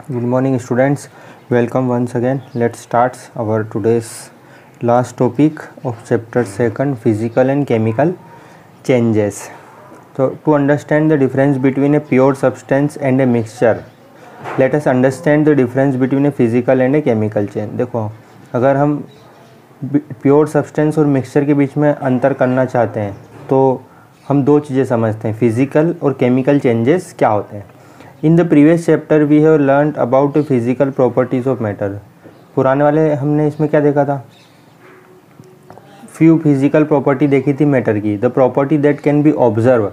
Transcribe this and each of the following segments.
Good morning students, welcome once again. Let's start our today's last topic of chapter 2 physical and chemical changes. So to understand the difference between a pure substance and a mixture, let us understand the difference between a physical and a chemical change. देखो, अगर हम pure substance और mixture के बीच में अंतर करना चाहते हैं तो हम दो चीज़ें समझते हैं, फिजिकल और केमिकल चेंजेस क्या होते हैं. In the previous chapter we have learned about physical properties of matter. पुराने वाले हमने इसमें क्या देखा था, फ्यू फिजिकल प्रॉपर्टी देखी थी मैटर की. The property that can be observe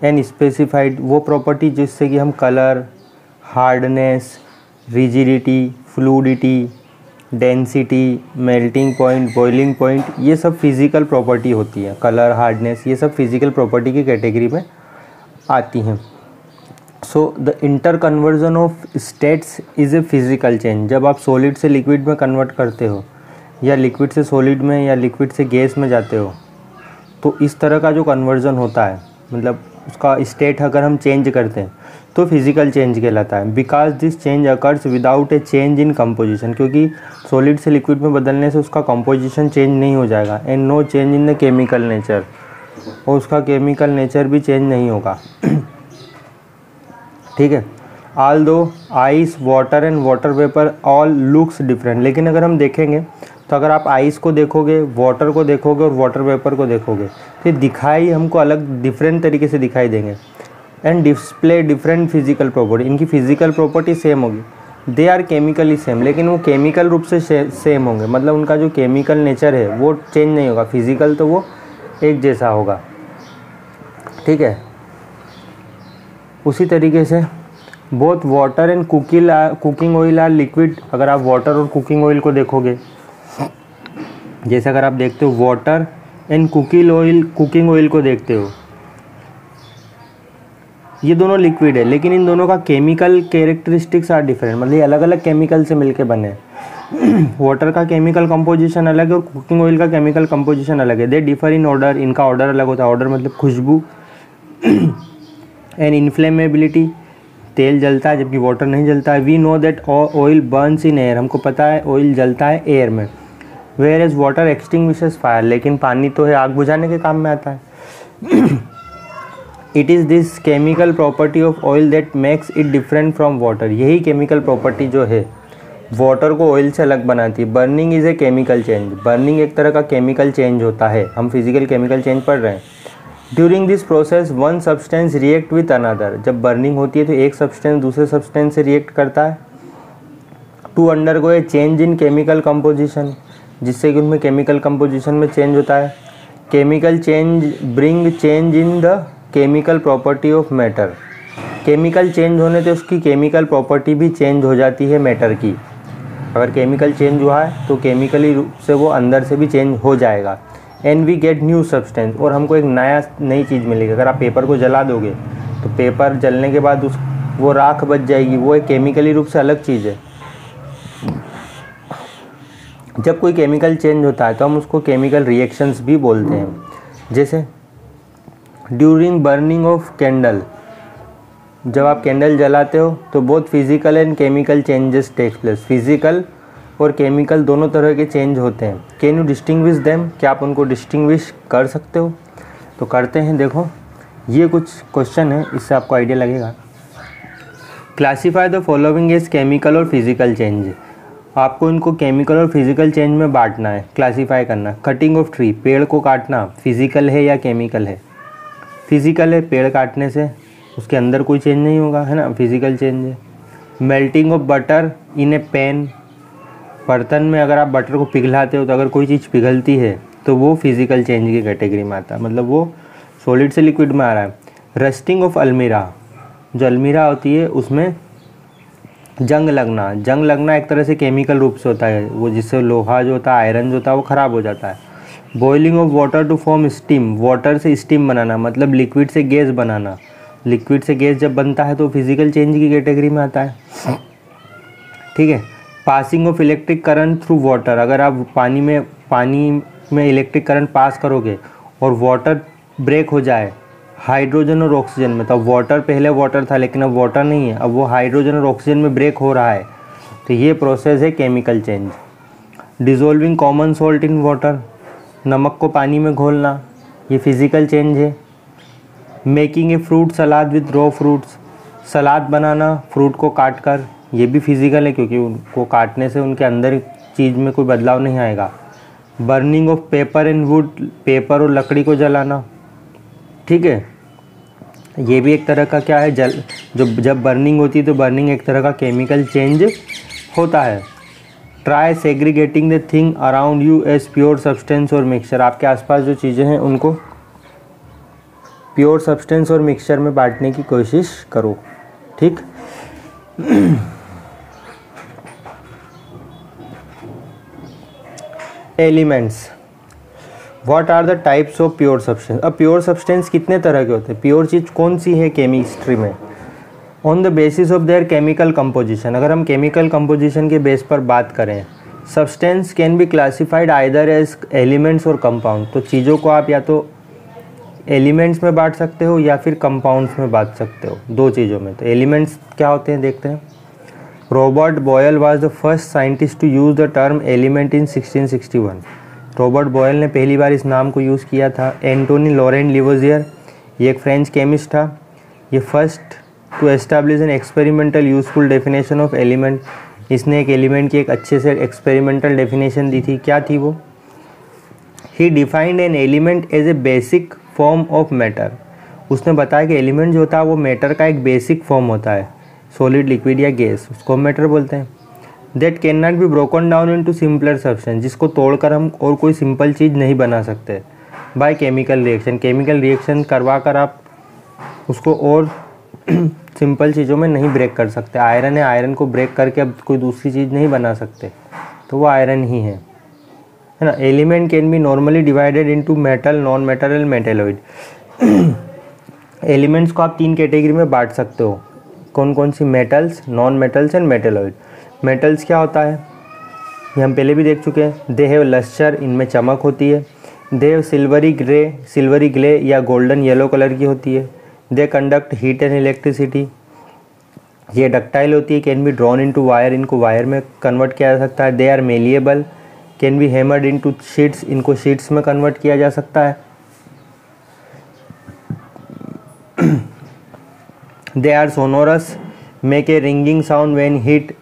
and specified, वो प्रॉपर्टी जिससे कि हम colour, hardness, rigidity, fluidity, density, melting point, boiling point, ये सब फिजिकल प्रॉपर्टी होती है. कलर, हार्डनेस, ये सब फिजिकल प्रॉपर्टी की कैटेगरी में आती हैं. So the inter conversion of states is a physical change. जब आप सॉलिड से लिक्विड में कन्वर्ट करते हो या लिक्विड से सॉलिड में या लिक्विड से गैस में जाते हो, तो इस तरह का जो कन्वर्जन होता है, मतलब उसका स्टेट अगर हम चेंज करते हैं तो फिजिकल चेंज कहलाता है. Because this change occurs without a change in composition, क्योंकि सॉलिड से लिक्विड में बदलने से उसका कंपोजिशन चेंज नहीं हो जाएगा. And no change in the chemical nature, और उसका केमिकल नेचर भी चेंज नहीं होगा. ठीक है. ऑल दो ice, water and water vapour all looks different. लेकिन अगर हम देखेंगे तो अगर आप आइस को देखोगे, वाटर को देखोगे और वाटर वेपर को देखोगे तो दिखाई हमको अलग डिफरेंट तरीके से दिखाई देंगे. And display different physical property. इनकी फिजिकल प्रॉपर्टी सेम होगी. दे आर केमिकली सेम, लेकिन वो केमिकल रूप से सेम होंगे. मतलब उनका जो केमिकल नेचर है वो चेंज नहीं होगा. फिजिकल तो वो एक जैसा होगा. ठीक है. उसी तरीके से both water and cooking oil are liquid. अगर आप वाटर और कुकिंग ऑयल को देखोगे, जैसे अगर आप देखते हो वाटर एंड कुकिंग ऑयल को देखते हो, ये दोनों लिक्विड है, लेकिन इन दोनों का केमिकल कैरेक्टरिस्टिक्स आर डिफरेंट. मतलब ये अलग अलग केमिकल से मिलके बने. वाटर का केमिकल कंपोजिशन अलग है और कुकिंग ऑयल का केमिकल कंपोजिशन अलग है. They differ in order. इनका ऑर्डर अलग होता है. ऑर्डर मतलब खुशबू. एंड इन्फ्लेमेबिलिटी, तेल जलता है जबकि वाटर नहीं जलता है. We know that oil burns in air. हमको पता है ऑयल जलता है एयर में. Whereas water extinguishes fire. लेकिन पानी तो है, आग बुझाने के काम में आता है. It is this chemical property of oil that makes it different from water. यही केमिकल प्रॉपर्टी जो है वाटर को ऑयल से अलग बनाती है. Burning is a chemical change. Burning एक तरह का केमिकल चेंज होता है. हम फिजिकल केमिकल चेंज पढ़ रहे हैं. During this process one substance react with another. जब बर्निंग होती है तो एक सब्सटेंस दूसरे सब्सटेंस से रिएक्ट करता है. To undergo a change in chemical composition, जिससे कि उनमें केमिकल कंपोजिशन में चेंज होता है. Chemical change bring change in the chemical property of matter. Chemical change होने से उसकी केमिकल प्रॉपर्टी भी चेंज हो जाती है मैटर की. अगर केमिकल चेंज हुआ है तो केमिकली रूप से वो अंदर से भी चेंज हो जाएगा. And we get new substance, और हमको एक नई चीज़ मिलेगी. अगर आप पेपर को जला दोगे तो पेपर जलने के बाद वो राख बच जाएगी. वो एक केमिकली रूप से अलग चीज़ है. जब कोई केमिकल चेंज होता है तो हम उसको केमिकल रिएक्शंस भी बोलते हैं. जैसे ड्यूरिंग बर्निंग ऑफ कैंडल, जब आप कैंडल जलाते हो तो both physical and chemical changes takes place. Physical और केमिकल दोनों तरह के चेंज होते हैं. Can you distinguish them. क्या आप उनको डिस्टिंग्विश कर सकते हो? तो करते हैं. देखो, ये कुछ क्वेश्चन है, इससे आपको आइडिया लगेगा. Classify the following as chemical और फिजिकल चेंज. आपको इनको केमिकल और फिजिकल चेंज में बांटना है, क्लासीफाई करना. कटिंग ऑफ ट्री, पेड़ को काटना फिजिकल है या केमिकल है? फिजिकल है. पेड़ काटने से उसके अंदर कोई चेंज नहीं होगा, है ना, फिजिकल चेंज है. Melting of butter in A pan, बर्तन में अगर आप बटर को पिघलाते हो तो अगर कोई चीज़ पिघलती है तो वो फिजिकल चेंज की कैटेगरी में आता है. मतलब वो सॉलिड से लिक्विड में आ रहा है. रस्टिंग ऑफ अलमीरा, जो अलमीरा होती है उसमें जंग लगना एक तरह से केमिकल रूप से होता है. वो जिससे लोहा जो होता है, आयरन जो होता है, वो ख़राब हो जाता है. Boiling of water to form steam, water से स्टीम बनाना, मतलब लिक्विड से गैस बनाना. लिक्विड से गैस जब बनता है तो फिजिकल चेंज की कैटेगरी में आता है. ठीक है. Passing of electric current through water, अगर आप पानी में इलेक्ट्रिक करंट पास करोगे और वाटर ब्रेक हो जाए हाइड्रोजन और ऑक्सीजन में। तो वाटर, पहले वाटर था लेकिन अब वाटर नहीं है, अब वो हाइड्रोजन और ऑक्सीजन में ब्रेक हो रहा है, तो ये प्रोसेस है chemical change. Dissolving common salt in water, नमक को पानी में घोलना, ये फिज़िकल चेंज है। Making a fruit salad with raw fruits, salad बनाना फ्रूट को काट कर, ये भी फिज़िकल है क्योंकि उनको काटने से उनके अंदर चीज़ में कोई बदलाव नहीं आएगा। Burning of paper and would, paper और लकड़ी को जलाना, ठीक है, ये भी एक तरह का क्या है, जब बर्निंग होती है तो बर्निंग एक तरह का केमिकल चेंज होता है। Try segregating the thing around you as pure substance और मिक्सचर, आपके आसपास जो चीज़ें हैं उनको प्योर सब्सटेंस और मिक्सचर में बांटने की कोशिश करो, ठीक। Elements, what are the types of pure substance. अब प्योर सब्सटेंस कितने तरह के होते हैं, प्योर चीज़ कौन सी है केमिस्ट्री में। On the basis of their chemical composition, अगर हम केमिकल कंपोजिशन के बेस पर बात करें, substance can be classified either as elements और कंपाउंड, तो चीज़ों को आप या तो एलिमेंट्स में बांट सकते हो या फिर कंपाउंड्स में बांट सकते हो, दो चीज़ों में। तो एलिमेंट्स क्या होते हैं देखते हैं। Robert Boyle was the first scientist to use the term element in 1661, Robert Boyle ने पहली बार इस नाम को यूज़ किया था। एंटोनी लॉरेंट लिवोजियर, ये एक फ्रेंच केमिस्ट था, ये first to establish an experimental useful definition of element, इसने एक एलिमेंट की एक अच्छे से एक्सपेरिमेंटल डेफिनेशन दी थी। क्या थी वो? He defined an element as a basic form of matter, उसने बताया कि एलिमेंट जो होता है वो मैटर का एक बेसिक फॉर्म होता है, सॉलिड, लिक्विड या गैस, उसको मैटर बोलते हैं। That can not be broken down into simpler substance, जिसको तोड़कर हम और कोई सिंपल चीज़ नहीं बना सकते by chemical reaction, chemical reaction करवा कर आप उसको और सिंपल चीज़ों में नहीं ब्रेक कर सकते। आयरन है, आयरन को ब्रेक करके अब कोई दूसरी चीज़ नहीं बना सकते, तो वो आयरन ही है ना। Element can be normally divided into metal, non metal and metalloid. Elements को आप तीन कैटेगरी में बांट सकते हो, कौन कौन सी? Metals, non metals and metalloid. Metals क्या होता है ये हम पहले भी देख चुके हैं। दे हैव लस्टर, इनमें चमक होती है। They have silvery grey, silvery grey या गोल्डन येलो कलर की होती है। They conduct heat and electricity, ये डक्टाइल होती है। Can be drawn into wire, इनको वायर में कन्वर्ट किया जा सकता है। They are malleable, can be hammered into sheets, इनको शीट्स में कन्वर्ट किया जा सकता है। They are sonorous, make a ringing sound when hit,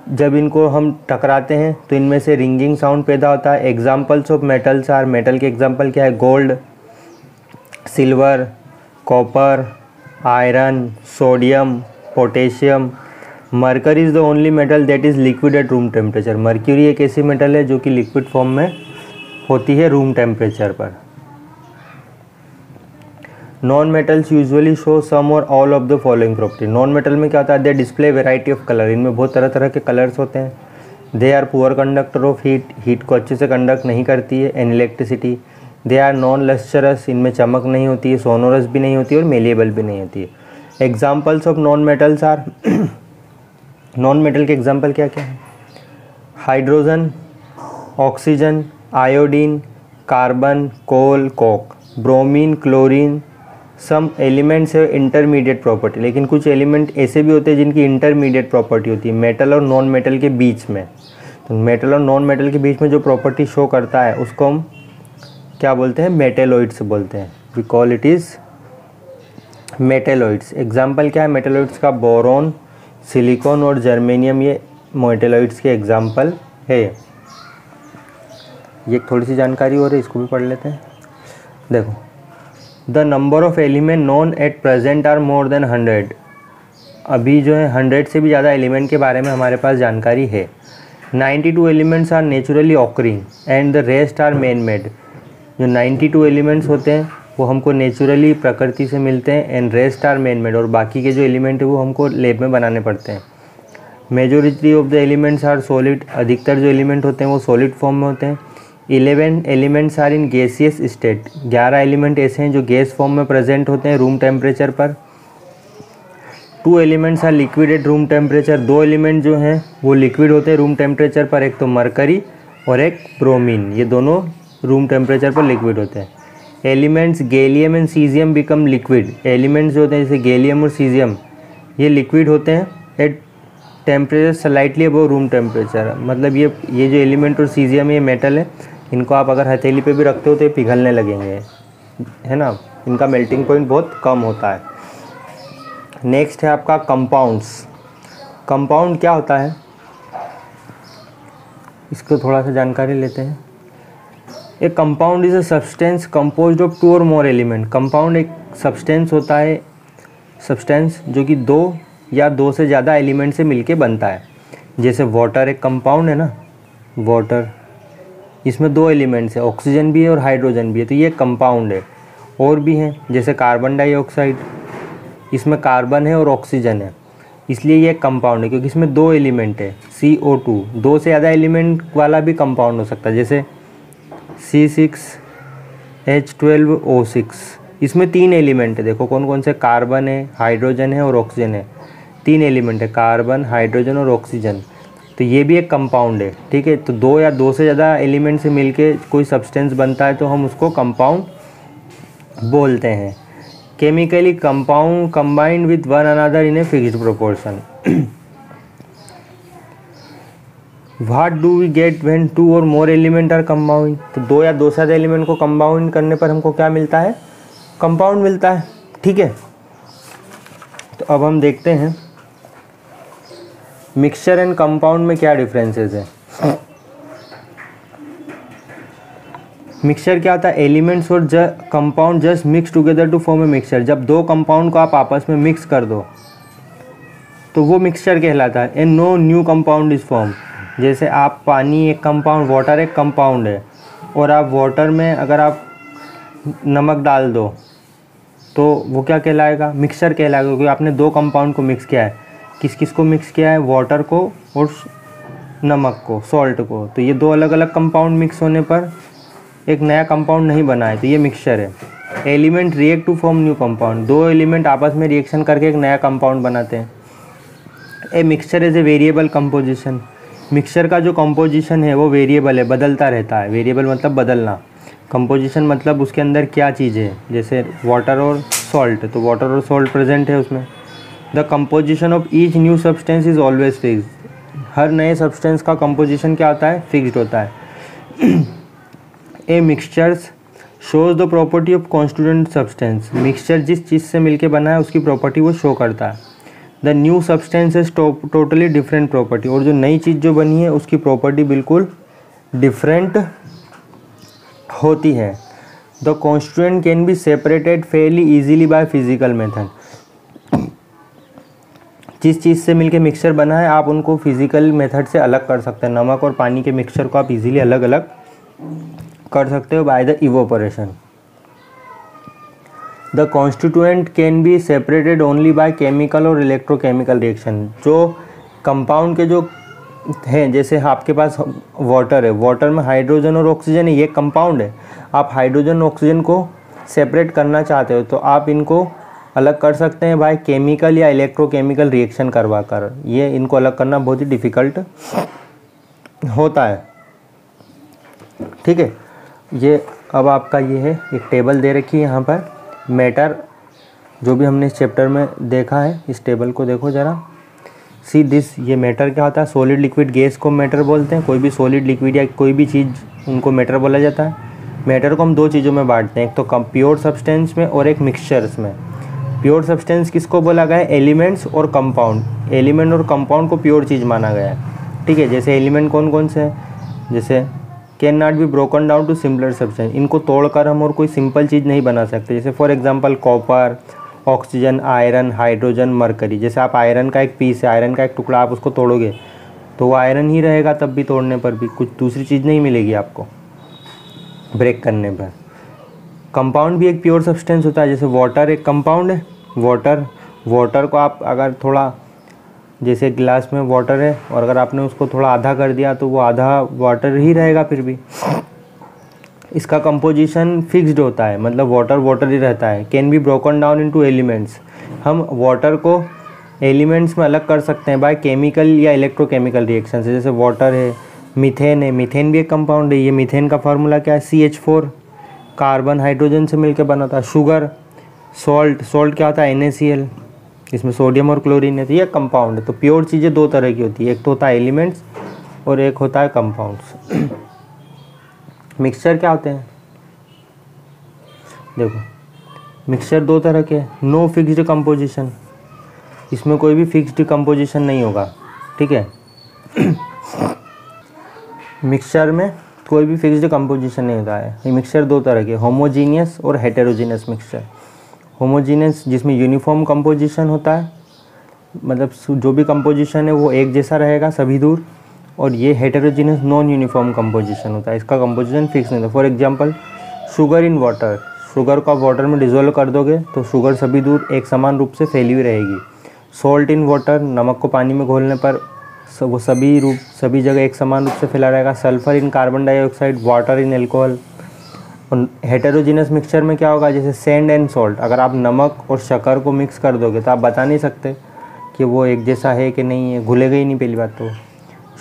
जब इनको हम टकराते हैं तो इनमें से रिंगिंग साउंड पैदा होता है। Examples of metals are, metal के एग्जाम्पल क्या है? Gold, silver, copper, iron, sodium, potassium. Mercury is the only metal that is liquid at room temperature, mercury एक ऐसी मेटल है जो कि लिक्विड फॉर्म में होती है रूम टेम्परेचर पर। Non metals usually show some or all of the following property, non metal में क्या होता है? They display variety of colour, इनमें बहुत तरह तरह के कलर्स होते हैं। They are poor conductor of heat, heat को अच्छे से कंडक्ट नहीं करती है। And electricity, they are non lustrous, इनमें चमक नहीं होती है, सोनोरस भी नहीं होती है और मेलिएबल भी नहीं होती है। Examples of non metals are, non metal के एग्जाम्पल क्या क्या है? Hydrogen, oxygen, iodine, carbon, coal, coke, bromine, chlorine. Some elements है इंटरमीडिएट प्रॉपर्टी, लेकिन कुछ एलिमेंट ऐसे भी होते हैं जिनकी इंटरमीडिएट प्रॉपर्टी होती है मेटल और नॉन मेटल के बीच में। तो मेटल और नॉन मेटल के बीच में जो प्रॉपर्टी शो करता है उसको हम क्या बोलते हैं? मेटेलॉइड्स बोलते हैं। We call it is metalloids. Example क्या है मेटेलॉइड्स का? बोरॉन, सिलिकॉन और जर्मेनियम, ये मेटेलॉइड्स के एग्जाम्पल है। ये थोड़ी सी जानकारी हो रही है, इसको भी पढ़ लेते हैं। देखो, the number of element known at present are more than 100, अभी जो है 100 से भी ज़्यादा एलिमेंट के बारे में हमारे पास जानकारी है। 92 elements are naturally occurring and the rest are man made, जो 92 एलिमेंट्स होते हैं वो हमको नेचुरली प्रकृति से मिलते हैं। And rest are man made, और बाकी के जो एलिमेंट है वो हमको लैब में बनाने पड़ते हैं। Majority of the elements are solid, अधिकतर जो एलिमेंट होते हैं वो सॉलिड फॉर्म में होते हैं। 11 elements are in gaseous state, 11 element ऐसे हैं जो गैस फॉर्म में प्रेजेंट होते हैं रूम टेम्परेचर पर। 2 elements are liquid at room temperature, 2 element जो हैं वो लिक्विड होते हैं रूम टेम्परेचर पर, एक तो मरकरी और एक ब्रोमीन, ये दोनों रूम टेम्परेचर पर लिक्विड होते हैं। Elements gallium and caesium become liquid. Elements जो होते हैं जैसे गैलियम और सीजियम ये लिक्विड होते हैं at temperature slightly above room temperature. मतलब ये जो एलिमेंट और सीजियम ये मेटल है, इनको आप अगर हथेली पे भी रखते हो तो ये पिघलने लगेंगे, है ना, इनका मेल्टिंग पॉइंट बहुत कम होता है। नेक्स्ट है आपका कंपाउंड्स। कंपाउंड क्या होता है, इसको थोड़ा सा जानकारी लेते हैं। ए compound is a substance composed of 2 और मोर एलिमेंट। कंपाउंड एक सब्सटेंस होता है, सब्सटेंस जो कि 2 या 2 से ज़्यादा एलिमेंट से मिलके बनता है। जैसे वाटर एक कंपाउंड है ना, वाटर, इसमें 2 एलिमेंट्स है, ऑक्सीजन भी है और हाइड्रोजन भी है, तो ये कंपाउंड है। और भी हैं जैसे कार्बन डाइऑक्साइड, इसमें कार्बन है और ऑक्सीजन है, इसलिए ये कंपाउंड है क्योंकि इसमें 2 एलिमेंट है। CO2 2 से ज़्यादा एलिमेंट वाला भी कंपाउंड हो सकता है, जैसे C6H12O6, इसमें 3 एलिमेंट है। देखो कौन कौन से, कार्बन है, हाइड्रोजन है और ऑक्सीजन है, 3 एलिमेंट है, कार्बन, हाइड्रोजन और ऑक्सीजन, तो ये भी एक कंपाउंड है। ठीक है, तो 2 या 2 से ज़्यादा एलिमेंट से मिलके कोई सब्सटेंस बनता है तो हम उसको कंपाउंड बोलते हैं। Chemically compound combined with one another in a fixed proportion. What do we get when 2 और मोर एलिमेंट आर कंबाउंड। तो 2 या 2 से ज़्यादा एलिमेंट को कंबाउंड करने पर हमको क्या मिलता है, कंपाउंड मिलता है। ठीक है, तो अब हम देखते हैं मिक्सचर एंड कंपाउंड में क्या डिफरेंसेस है। मिक्सचर क्या होता है, एलिमेंट्स और compound just mix together to form a mixture. जब 2 कंपाउंड को आप आपस में मिक्स कर दो तो वो मिक्सचर कहलाता है। And no new compound is form. जैसे आप पानी एक कंपाउंड, वाटर एक कंपाउंड है, और आप वाटर में अगर आप नमक डाल दो तो वो क्या कहलाएगा, मिक्सचर कहलाएगा, क्योंकि आपने 2 कंपाउंड को मिक्स किया है। किस किस को मिक्स किया है, वाटर को और नमक को, सॉल्ट को। तो ये 2 अलग अलग कंपाउंड मिक्स होने पर एक नया कंपाउंड नहीं बना है, तो ये मिक्सचर है। Element react to form new compound. 2 element आपस में रिएक्शन करके एक नया कंपाउंड बनाते हैं। A mixture is a variable composition. Mixture का जो कंपोजिशन है वो वेरिएबल है, बदलता रहता है। वेरिएबल मतलब बदलना, कंपोजिशन मतलब उसके अंदर क्या चीज़ है। जैसे वाटर और सॉल्ट, तो वाटर और सॉल्ट प्रेजेंट है उसमें। The composition of each new substance is always fixed. हर नए सब्सटेंस का कंपोजिशन क्या होता है, फिक्स्ड होता है। A mixtures shows the property of constituent substance. Mixture जिस चीज़ से मिलके बना है उसकी प्रॉपर्टी वो शो करता है। The new substance is totally different property. और जो नई चीज़ जो बनी है उसकी प्रॉपर्टी बिल्कुल डिफरेंट होती है। The constituent can be separated Fairlie easily by physical method. जिस चीज़ से मिलके मिक्सचर बना है आप उनको फिजिकल मेथड से अलग कर सकते हैं। नमक और पानी के मिक्सचर को आप इजीली अलग अलग कर सकते हो by the evaporation. The constituent can be separated only by chemical और इलेक्ट्रोकेमिकल रिएक्शन। जो कंपाउंड के जो हैं, जैसे आपके पास वाटर है, वाटर में हाइड्रोजन और ऑक्सीजन है, ये कंपाउंड है। आप हाइड्रोजन और ऑक्सीजन को सेपरेट करना चाहते हो तो आप इनको अलग कर सकते हैं बाय केमिकल या इलेक्ट्रोकेमिकल रिएक्शन करवा कर। ये इनको अलग करना बहुत ही डिफ़िकल्ट होता है। ठीक है, ये अब आपका ये है, एक टेबल दे रखी है यहाँ पर। मैटर जो भी हमने इस चैप्टर में देखा है, इस टेबल को देखो ज़रा। सी दिस, ये मैटर क्या होता है, सॉलिड लिक्विड गैस को मैटर बोलते हैं। कोई भी सॉलिड लिक्विड या कोई भी चीज़ उनको मैटर बोला जाता है। मैटर को हम 2 चीज़ों में बांटते हैं, एक तो प्योर सब्सटेंस में और एक मिक्सचर्स में। प्योर सब्सटेंस किसको बोला गया है, एलिमेंट्स और कंपाउंड। एलिमेंट और कंपाउंड को प्योर चीज़ माना गया है। ठीक है, जैसे एलिमेंट कौन कौन से हैं, जैसे can not be broken down to simpler substance. इनको तोड़कर हम और कोई सिंपल चीज़ नहीं बना सकते। जैसे for example copper, oxygen, iron, hydrogen, mercury. जैसे आप आयरन का एक पीस है, आयरन का एक टुकड़ा, आप उसको तोड़ोगे तो वो आयरन ही रहेगा, तब भी तोड़ने पर भी कुछ दूसरी चीज़ नहीं मिलेगी आपको ब्रेक करने पर। कंपाउंड भी एक प्योर सब्सटेंस होता है। जैसे वाटर एक कंपाउंड है। वाटर को आप अगर थोड़ा, जैसे गिलास में वाटर है और अगर आपने उसको थोड़ा आधा कर दिया तो वो आधा वाटर ही रहेगा फिर भी। इसका कंपोजिशन फिक्स्ड होता है, मतलब वाटर वाटर ही रहता है। Can B broken down into elements. हम वाटर को एलिमेंट्स में अलग कर सकते हैं बाय केमिकल या इलेक्ट्रोकेमिकल रिएक्शन से। जैसे वाटर है, मीथेन है, मीथेन भी एक कंपाउंड है। ये मीथेन का फार्मूला क्या है, CH4। कार्बन हाइड्रोजन से मिलकर बना होता है। शुगर, सॉल्ट क्या होता है NaCl, इसमें सोडियम और क्लोरीन है, तो ये कंपाउंड है। तो प्योर चीज़ें दो तरह की होती है, एक तो होता है एलिमेंट्स और एक होता है कंपाउंड्स। मिक्सचर क्या होते हैं, देखो मिक्सचर दो तरह के, नो फिक्स्ड कंपोजिशन, इसमें कोई भी फिक्स्ड कंपोजिशन नहीं होगा, ठीक है। मिक्सचर में कोई भी फिक्स्ड कंपोजिशन नहीं होता है। ये मिक्सचर दो तरह के, होमोजीनियस और हेटेरोजीनियस मिक्सचर। होमोजीनियस जिसमें यूनिफॉर्म कंपोजिशन होता है, मतलब जो भी कंपोजिशन है वो एक जैसा रहेगा सभी दूर, और ये हेटेरोजीनियस नॉन यूनिफॉर्म कंपोजिशन होता है, इसका कंपोजिशन फिक्स नहीं होता। For example sugar in water, sugar को आप वाटर में डिज़ोल्व कर दोगे तो शुगर सभी दूर एक समान रूप से फैली हुई रहेगी। सॉल्ट इन वाटर, नमक को पानी में घोलने पर वो सभी जगह एक समान रूप से फैला रहेगा। Sulphur in carbon dioxide, water in alcohol. और हेटेरोजीनियस मिक्सचर में क्या होगा, जैसे सैंड एंड सॉल्ट, अगर आप नमक और शक्कर को मिक्स कर दोगे तो आप बता नहीं सकते कि वो एक जैसा है कि नहीं है, घुलेगा ही नहीं पहली बात तो।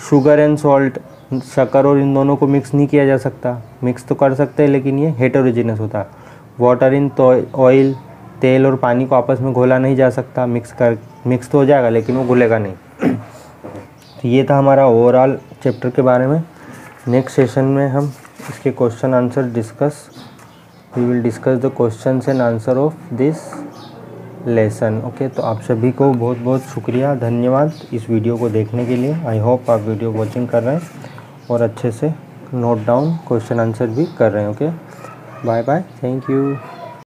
शुगर एंड सॉल्ट, शक्कर और इन दोनों को मिक्स नहीं किया जा सकता, मिक्स तो कर सकते हैं लेकिन ये हेटेरोजीनियस होता है। वाटर इन ऑयल, तेल और पानी को आपस में घोला नहीं जा सकता, मिक्स तो हो जाएगा लेकिन वो घुलेगा नहीं। तो ये था हमारा ओवरऑल चैप्टर के बारे में। नेक्स्ट सेशन में हम इसके question answer we will discuss the questions and answer of this lesson. Okay, तो आप सभी को बहुत बहुत शुक्रिया, धन्यवाद इस वीडियो को देखने के लिए। आई होप आप वीडियो वॉचिंग कर रहे हैं और अच्छे से नोट डाउन क्वेश्चन आंसर भी कर रहे हैं। Okay, bye bye, thank you.